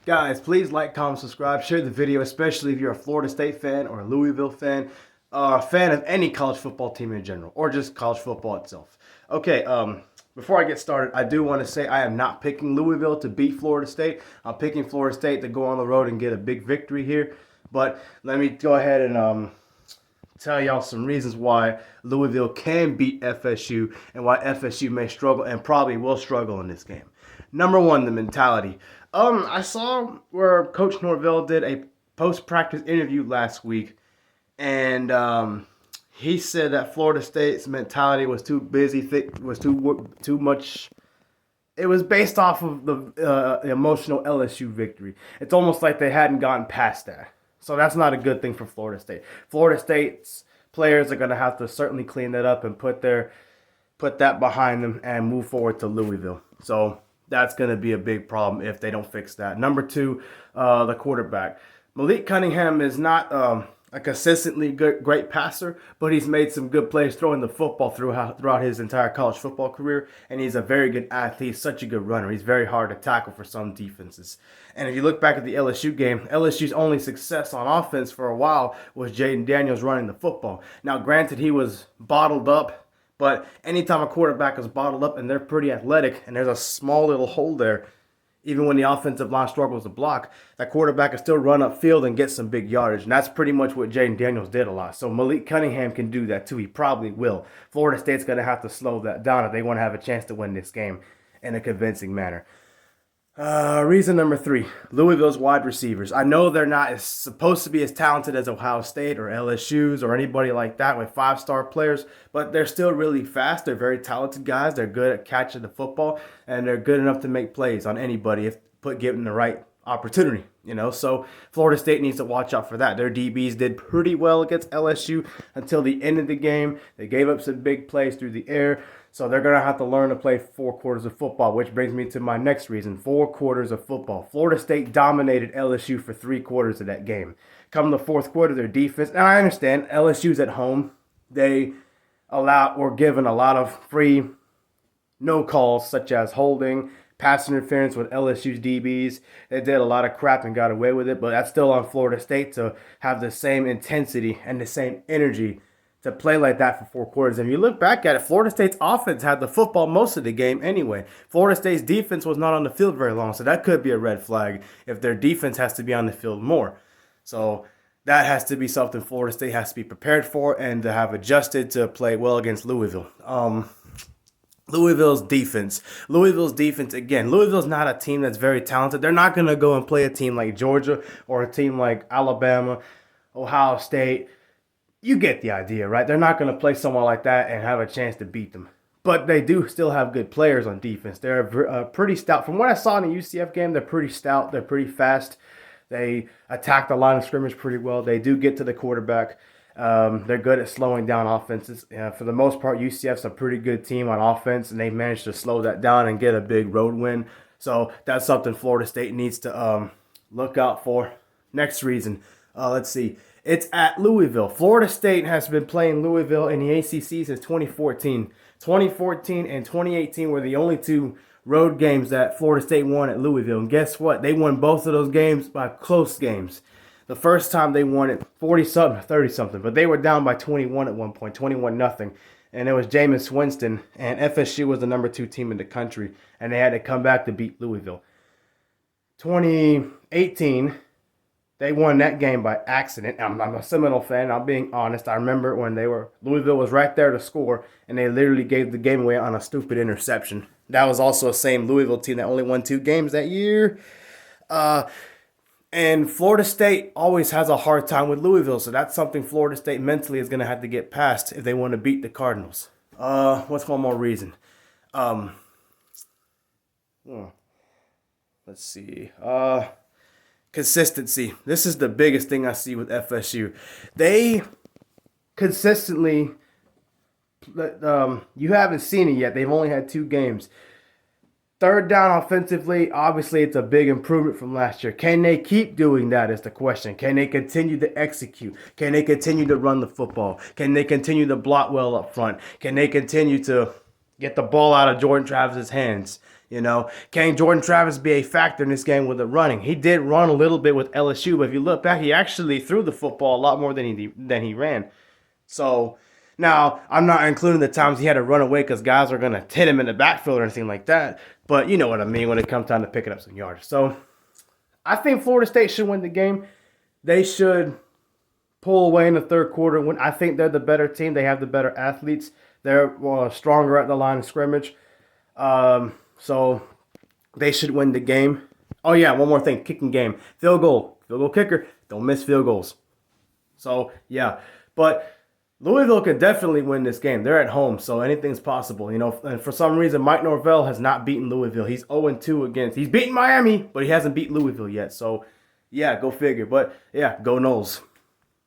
Guys, please like, comment, subscribe, share the video, especially if you're a Florida State fan or a Louisville fan, or a fan of any college football team in general, or just college football itself. Okay, before I get started, I do want to say I am not picking Louisville to beat Florida State. I'm picking Florida State to go on the road and get a big victory here. But let me go ahead and tell y'all some reasons why Louisville can beat FSU and why FSU may struggle and probably will struggle in this game. Number one, the mentality. I saw where Coach Norvell did a post-practice interview last week, and he said that Florida State's mentality was too busy, was too much. It was based off of the emotional LSU victory. It's almost like they hadn't gotten past that. So that's not a good thing for Florida State. Florida State's players are going to have to certainly clean that up and put that behind them and move forward to Louisville. So that's going to be a big problem if they don't fix that. Number two, the quarterback. Malik Cunningham is not a consistently great passer, but he's made some good plays throwing the football throughout his entire college football career, and he's a very good athlete. He's such a good runner. He's very hard to tackle for some defenses. And if you look back at the LSU game, LSU's only success on offense for a while was Jaden Daniels running the football. Now, granted, he was bottled up, but anytime a quarterback is bottled up and they're pretty athletic and there's a small little hole there, even when the offensive line struggles to block, that quarterback can still run upfield and get some big yardage. And that's pretty much what Jaden Daniels did a lot. So Malik Cunningham can do that too. He probably will. Florida State's going to have to slow that down if they want to have a chance to win this game in a convincing manner. Reason number three, Louisville's wide receivers. I know they're not supposed to be as talented as Ohio State or LSU's or anybody like that with five-star players, but they're still really fast. They're very talented guys. They're good at catching the football, and they're good enough to make plays on anybody if given the right opportunity. So Florida State needs to watch out for that. Their DBs did pretty well against LSU until the end of the game. They gave up some big plays through the air. So they're going to have to learn to play 4 quarters of football, which brings me to my next reason, 4 quarters of football. Florida State dominated LSU for 3 quarters of that game. Come the fourth quarter, their defense, and I understand LSU's at home. They were given a lot of free no calls, such as holding, pass interference with LSU's DBs. They did a lot of crap and got away with it, but that's still on Florida State to have the same intensity and the same energy to play like that for 4 quarters. And if you look back at it, Florida State's offense had the football most of the game anyway. Florida State's defense was not on the field very long, so that could be a red flag if their defense has to be on the field more. So that has to be something Florida State has to be prepared for and to have adjusted to play well against Louisville. Louisville's defense, again, Louisville's not a team that's very talented. They're not going to go and play a team like Georgia or a team like Alabama, Ohio State. You get the idea, right? They're not going to play someone like that and have a chance to beat them. But they do still have good players on defense. They're pretty stout. From what I saw in the UCF game, they're pretty stout. They're pretty fast. They attack the line of scrimmage pretty well. They do get to the quarterback. They're good at slowing down offenses. For the most part, UCF's a pretty good team on offense, and they managed to slow that down and get a big road win. So that's something Florida State needs to look out for. Next reason, let's see. It's at Louisville. Florida State has been playing Louisville in the ACC since 2014. 2014 and 2018 were the only 2 road games that Florida State won at Louisville. And guess what? They won both of those games by close games. The first time they won it 40-something, 30-something, but they were down by 21 at one point, 21-0. And it was Jameis Winston, and FSU was the number 2 team in the country, and they had to come back to beat Louisville. 2018, they won that game by accident. I'm a Seminole fan. I'm being honest. I remember when Louisville was right there to score, and they literally gave the game away on a stupid interception. That was also the same Louisville team that only won 2 games that year. And Florida State always has a hard time with Louisville, so that's something Florida State mentally is going to have to get past if they want to beat the Cardinals. What's one more reason? Let's see. Consistency. This is the biggest thing I see with FSU. They consistently, you haven't seen it yet. They've only had 2 games. Third down offensively, obviously it's a big improvement from last year. Can they keep doing that is the question. Can they continue to execute? Can they continue to run the football? Can they continue to block well up front? Can they continue to get the ball out of Jordan Travis's hands? You know, can Jordan Travis be a factor in this game with the running? He did run a little bit with LSU, but if you look back, he actually threw the football a lot more than he ran. So now I'm not including the times he had to run away because guys are gonna hit him in the backfield or anything like that. But you know what I mean when it comes time to picking up some yards. So I think Florida State should win the game. They should pull away in the third quarter. When I think they're the better team, they have the better athletes. They're stronger at the line of scrimmage. So they should win the game. Oh, yeah, one more thing. Kicking game. Field goal kicker. Don't miss field goals. So, yeah. But Louisville can definitely win this game. They're at home, so anything's possible. You know, and for some reason, Mike Norvell has not beaten Louisville. He's 0-2 against. He's beaten Miami, but he hasn't beat Louisville yet. So, yeah, go figure. But, yeah, go Noles.